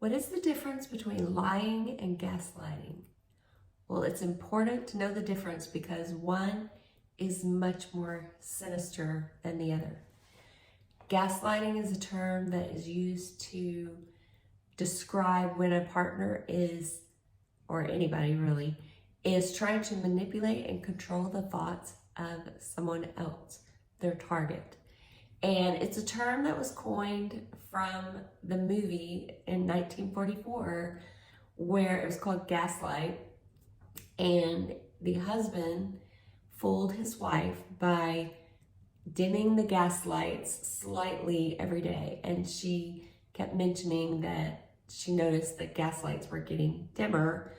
What is the difference between lying and gaslighting? Well, it's important to know the difference because one is much more sinister than the other. Gaslighting is a term that is used to describe when a partner is, or anybody really, is trying to manipulate and control the thoughts of someone else, their target. And it's a term that was coined from the movie in 1944 where it was called Gaslight, and the husband fooled his wife by dimming the gas lights slightly every day, and she kept mentioning that she noticed that gas lights were getting dimmer,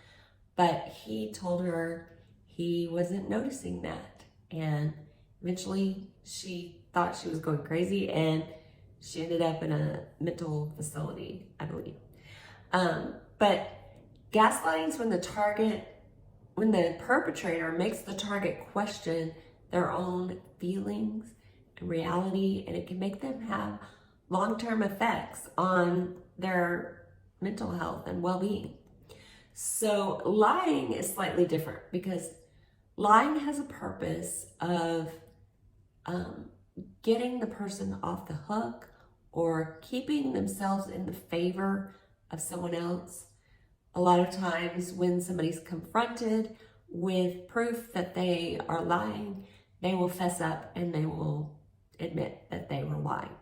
but he told her he wasn't noticing that, and eventually she thought she was going crazy and she ended up in a mental facility, I believe. But gaslighting is when the perpetrator makes the target question their own feelings and reality, and it can make them have long-term effects on their mental health and well-being. So lying is slightly different because lying has a purpose of getting the person off the hook or keeping themselves in the favor of someone else. A lot of times when somebody's confronted with proof that they are lying, they will fess up and they will admit that they were lying.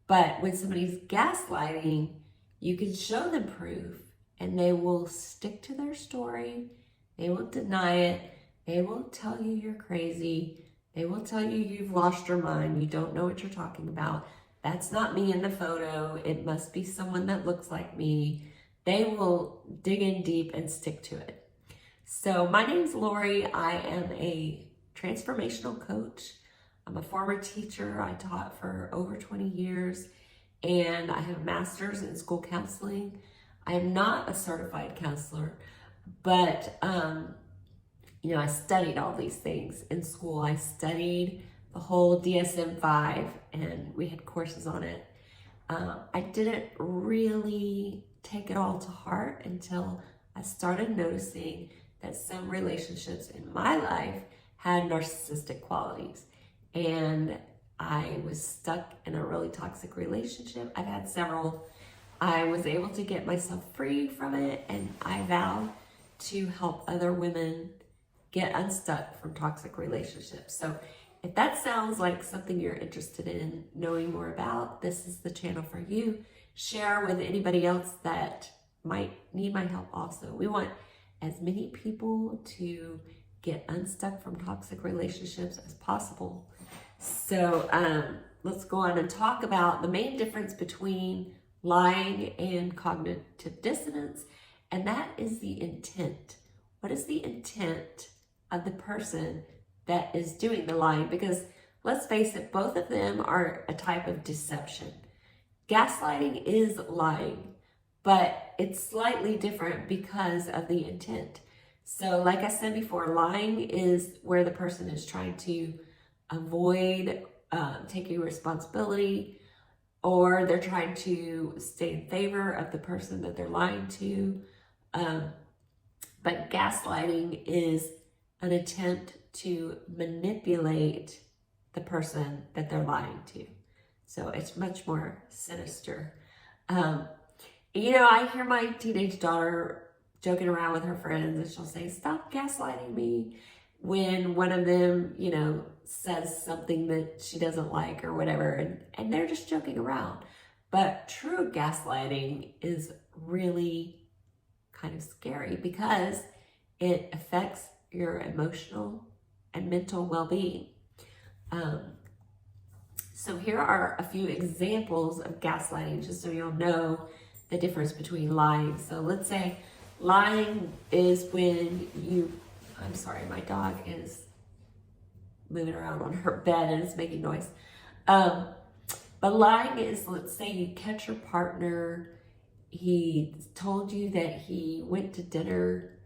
But when somebody's gaslighting, you can show them proof and they will stick to their story. They will deny it. They will tell you you're crazy. They will tell you you've lost your mind. You don't know what you're talking about. That's not me in the photo. It must be someone that looks like me. They will dig in deep and stick to it. So my name's Lori. I am a transformational coach. I'm a former teacher. I taught for over 20 years and I have a master's in school counseling. I am not a certified counselor, but I studied all these things in school. I studied the whole DSM-5 and we had courses on it. I didn't really take it all to heart until I started noticing that some relationships in my life had narcissistic qualities. And I was stuck in a really toxic relationship. I've had several. I was able to get myself free from it, and I vowed to help other women get unstuck from toxic relationships. So if that sounds like something you're interested in knowing more about, this is the channel for you. Share with anybody else that might need my help also. We want as many people to get unstuck from toxic relationships as possible. So let's go on and talk about the main difference between lying and cognitive dissonance, and that is the intent. What is the intent of the person that is doing the lying? Because let's face it, both of them are a type of deception. Gaslighting is lying, but it's slightly different because of the intent. So like I said before, lying is where the person is trying to avoid taking responsibility, or they're trying to stay in favor of the person that they're lying to. But gaslighting is an attempt to manipulate the person that they're lying to. So it's much more sinister. I hear my teenage daughter joking around with her friends and she'll say, "Stop gaslighting me," when one of them, says something that she doesn't like or whatever, and they're just joking around. But true gaslighting is really kind of scary because it affects your emotional and mental well-being. So here are a few examples of gaslighting, just so you'll know the difference between lying. So let's say lying is when I'm sorry, my dog is moving around on her bed and it's making noise. But lying is, let's say you catch your partner, he told you that he went to dinner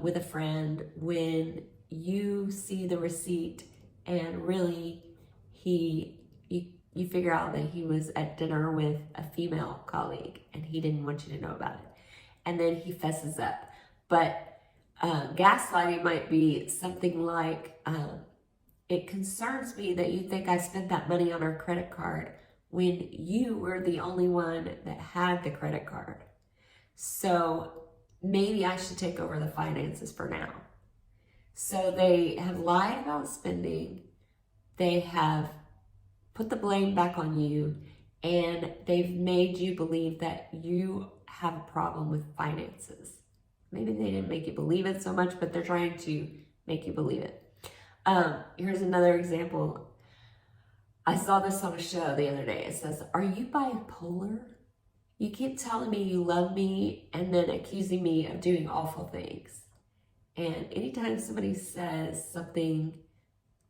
with a friend when you see the receipt and really you you figure out that he was at dinner with a female colleague and he didn't want you to know about it. And then he fesses up. But gaslighting might be something like, it concerns me that you think I spent that money on our credit card when you were the only one that had the credit card. So maybe I should take over the finances for now. So they have lied about spending, they have put the blame back on you, and they've made you believe that you have a problem with finances. Maybe they didn't make you believe it so much, but they're trying to make you believe it. Here's another example. I saw this on a show the other day. It says, "Are you bipolar? You keep telling me you love me and then accusing me of doing awful things." And anytime somebody says something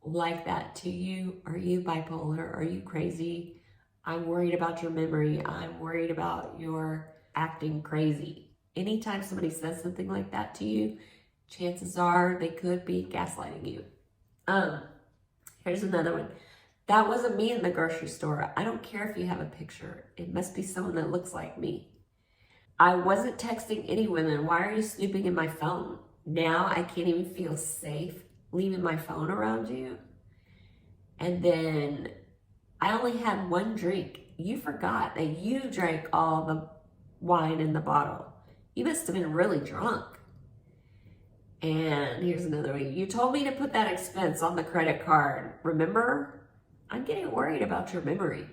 like that to you, "Are you bipolar? Are you crazy? I'm worried about your memory. I'm worried about your acting crazy." Anytime somebody says something like that to you, chances are they could be gaslighting you. Here's another one. "That wasn't me in the grocery store. I don't care if you have a picture. It must be someone that looks like me. I wasn't texting any women. Why are you snooping in my phone? Now I can't even feel safe leaving my phone around you. And then I only had one drink. You forgot that you drank all the wine in the bottle. You must have been really drunk." And here's another one. "You told me to put that expense on the credit card. Remember? I'm getting worried about your memory.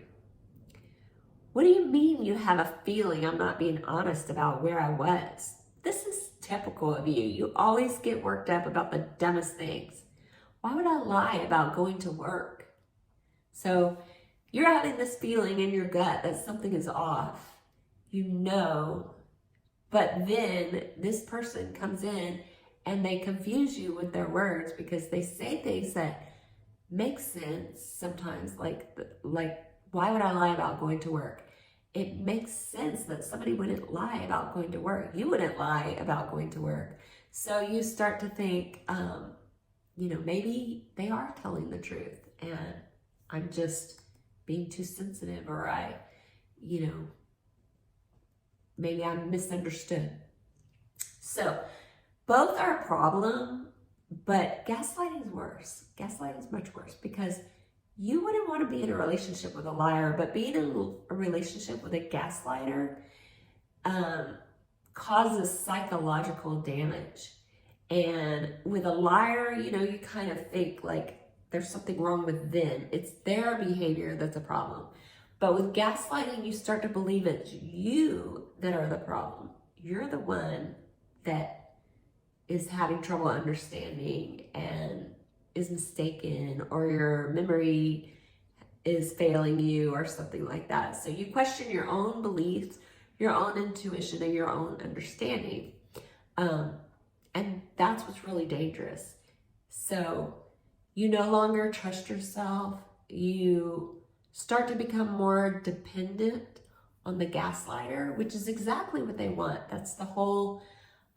What do you mean you have a feeling I'm not being honest about where I was? This is typical of you. You always get worked up about the dumbest things. Why would I lie about going to work?" So you're having this feeling in your gut that something is off. You know, but then this person comes in and they confuse you with their words because they say things that make sense sometimes, like why would I lie about going to work? It makes sense that somebody wouldn't lie about going to work. You wouldn't lie about going to work. So you start to think, maybe they are telling the truth and I'm just being too sensitive, or maybe I'm misunderstood. So both are a problem, but gaslighting is worse. Gaslighting is much worse because you wouldn't want to be in a relationship with a liar, but being in a relationship with a gaslighter causes psychological damage. And with a liar, you kind of think like there's something wrong with them. It's their behavior that's a problem. But with gaslighting, you start to believe it's you that are the problem. You're the one that is having trouble understanding and is mistaken, or your memory is failing you or something like that. So you question your own beliefs, your own intuition, and your own understanding. And that's what's really dangerous. So you no longer trust yourself. You start to become more dependent on the gaslighter, which is exactly what they want. That's the whole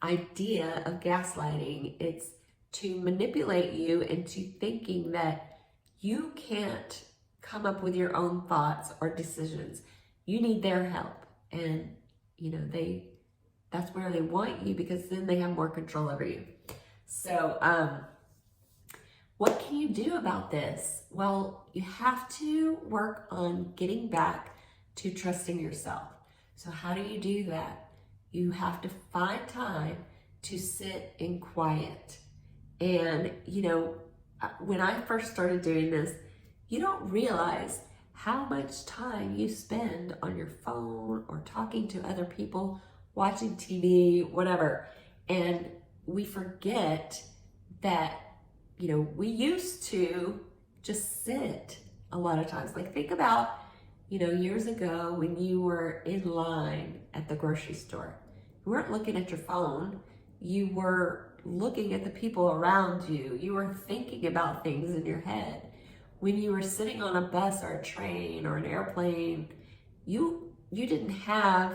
idea of gaslighting. It's to manipulate you into thinking that you can't come up with your own thoughts or decisions. You need their help. And, that's where they want you, because then they have more control over you. So, what can you do about this? Well, you have to work on getting back to trusting yourself. So how do you do that? You have to find time to sit in quiet. And, when I first started doing this, you don't realize how much time you spend on your phone or talking to other people, watching TV, whatever. And we forget that, we used to just sit a lot of times. Like, think about, years ago when you were in line at the grocery store. You weren't looking at your phone. You were looking at the people around you. You were thinking about things in your head. When you were sitting on a bus or a train or an airplane, you didn't have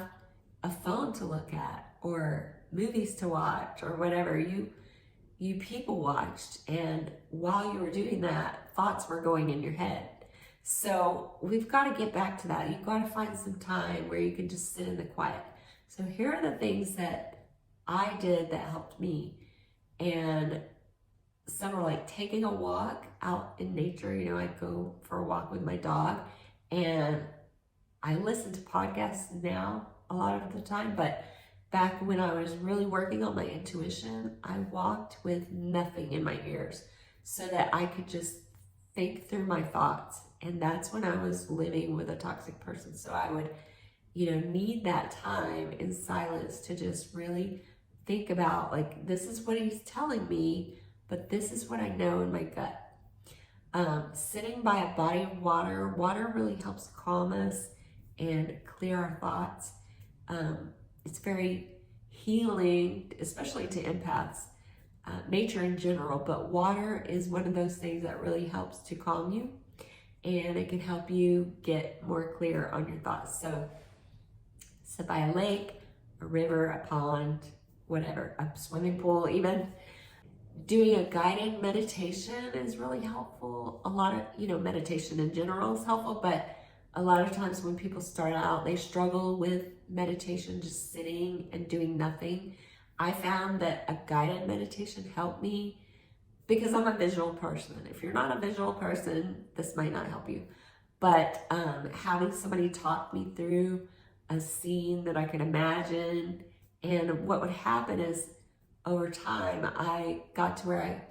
a phone to look at or movies to watch or whatever. You people watched, and while you were doing that, thoughts were going in your head. So we've got to get back to that. You've got to find some time where you can just sit in the quiet. So here are the things that I did that helped me. And some are like taking a walk out in nature. You know, I go for a walk with my dog, and I listen to podcasts now a lot of the time, but back when I was really working on my intuition, I walked with nothing in my ears so that I could just think through my thoughts. And that's when I was living with a toxic person. So I would, need that time in silence to just really think about, like, this is what he's telling me, but this is what I know in my gut. Sitting by a body of water. Water really helps calm us and clear our thoughts. It's very healing, especially to empaths, nature in general, but water is one of those things that really helps to calm you, and it can help you get more clear on your thoughts. So sit by a lake, a river, a pond, whatever, a swimming pool even. Doing a guided meditation is really helpful. A lot of, meditation in general is helpful, but a lot of times when people start out, they struggle with meditation, just sitting and doing nothing. I found that a guided meditation helped me because I'm a visual person. If you're not a visual person, this might not help you. But having somebody talk me through a scene that I can imagine, and what would happen is over time, I got to where I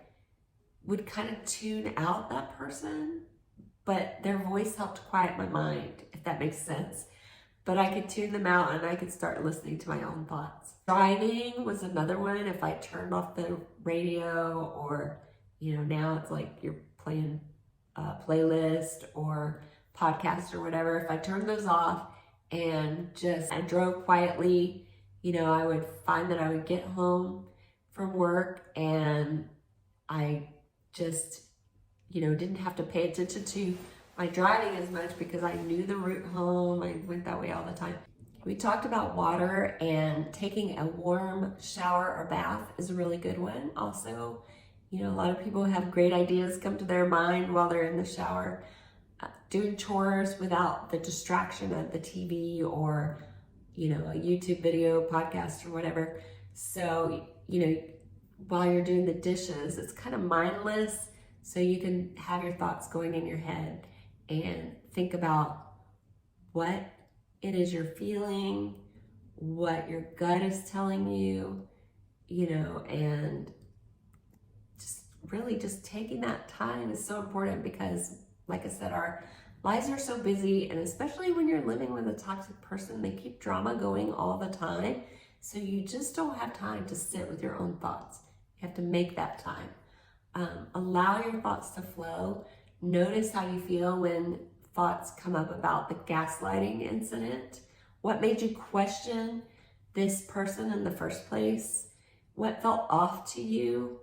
would kind of tune out that person, but their voice helped quiet my mind, if that makes sense. But I could tune them out and I could start listening to my own thoughts. Driving was another one. If I turned off the radio, or, now it's like you're playing a playlist or podcast or whatever. If I turned those off and I drove quietly, I would find that I would get home from work and I just, didn't have to pay attention to my driving as much because I knew the route home. I went that way all the time. We talked about water, and taking a warm shower or bath is a really good one. Also, a lot of people have great ideas come to their mind while they're in the shower. Doing chores without the distraction of the TV or, a YouTube video, podcast, or whatever. So, while you're doing the dishes, it's kind of mindless. So you can have your thoughts going in your head and think about what it is you're feeling, what your gut is telling you, and just taking that time is so important because, like I said, our lives are so busy, and especially when you're living with a toxic person, they keep drama going all the time. So you just don't have time to sit with your own thoughts. You have to make that time. Allow your thoughts to flow. Notice how you feel when thoughts come up about the gaslighting incident. What made you question this person in the first place? What felt off to you?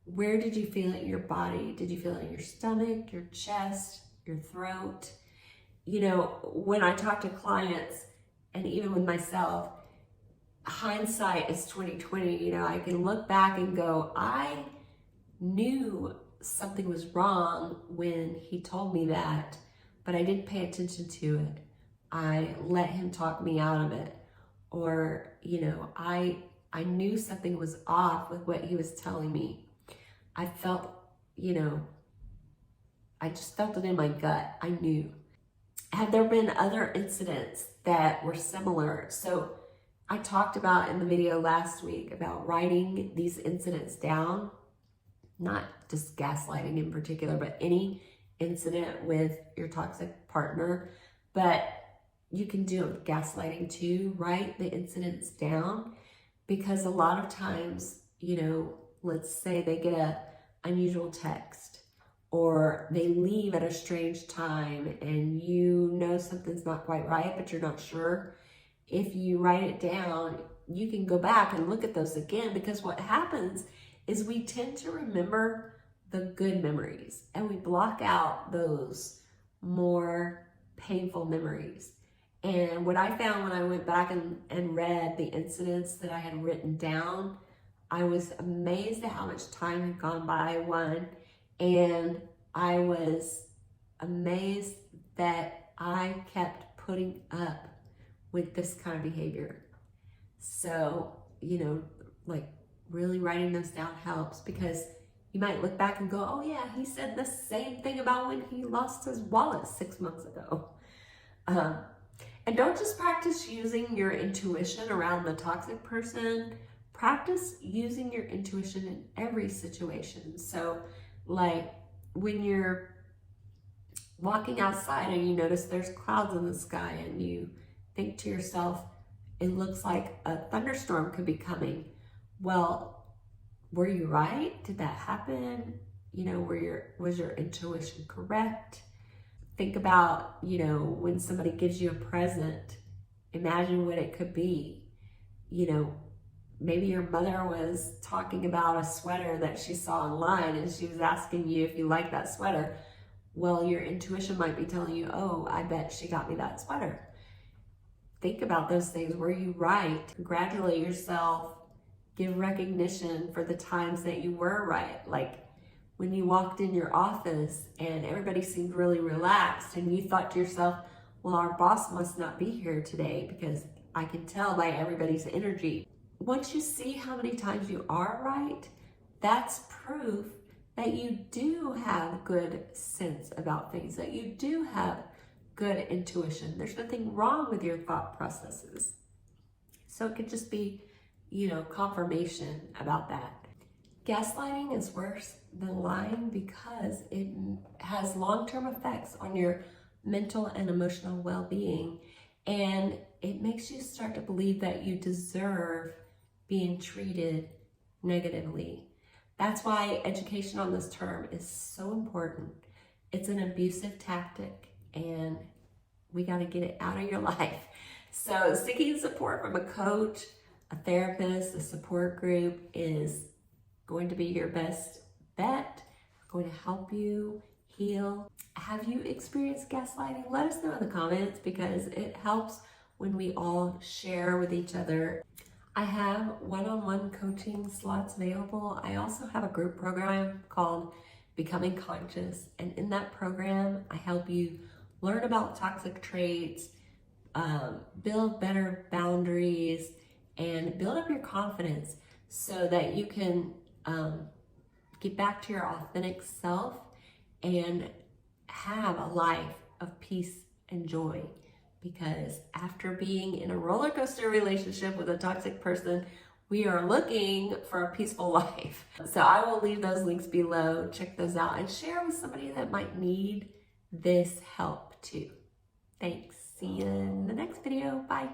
Where did you feel it in your body? Did you feel it in your stomach, your chest, your throat? When I talk to clients, and even with myself, hindsight is 2020. I can look back and go, I knew something was wrong when he told me that, but I didn't pay attention to it. I let him talk me out of it. Or, I knew something was off with what he was telling me. I felt, I just felt it in my gut. I knew. Have there been other incidents that were similar? So I talked about in the video last week about writing these incidents down, not just gaslighting in particular, but any incident with your toxic partner. But you can do gaslighting too, write the incidents down, because a lot of times, let's say they get a unusual text, or they leave at a strange time and something's not quite right, but you're not sure. If you write it down, you can go back and look at those again, because what happens is we tend to remember the good memories and we block out those more painful memories. And what I found when I went back and read the incidents that I had written down, I was amazed at how much time had gone by, one, and I was amazed that I kept putting up with this kind of behavior. So, like really writing those down helps, because you might look back and go, oh yeah, he said the same thing about when he lost his wallet 6 months ago. And don't just practice using your intuition around the toxic person. Practice using your intuition in every situation. So like when you're walking outside and you notice there's clouds in the sky and you think to yourself, it looks like a thunderstorm could be coming. Well, were you right? Did that happen? Was your intuition correct? Think about, when somebody gives you a present, imagine what it could be. Maybe your mother was talking about a sweater that she saw online and she was asking you if you like that sweater. Well, your intuition might be telling you, oh, I bet she got me that sweater. Think about those things. Were you right? Congratulate yourself. Give recognition for the times that you were right. Like when you walked in your office and everybody seemed really relaxed and you thought to yourself, well, our boss must not be here today because I can tell by everybody's energy. Once you see how many times you are right, that's proof that you do have good sense about things, that you do have good intuition. There's nothing wrong with your thought processes. So it could just be, confirmation about that. Gaslighting is worse than lying because it has long-term effects on your mental and emotional well-being, and it makes you start to believe that you deserve being treated negatively. That's why education on this term is so important. It's an abusive tactic and we got to get it out of your life. So seeking support from a coach, a therapist, a support group is going to be your best bet, going to help you heal. Have you experienced gaslighting? Let us know in the comments because it helps when we all share with each other. I have one-on-one coaching slots available. I also have a group program called Becoming Conscious. And in that program, I help you learn about toxic traits, build better boundaries, and build up your confidence so that you can get back to your authentic self and have a life of peace and joy. Because after being in a roller coaster relationship with a toxic person, we are looking for a peaceful life. So I will leave those links below. Check those out and share with somebody that might need this help too. Thanks. See you in the next video. Bye.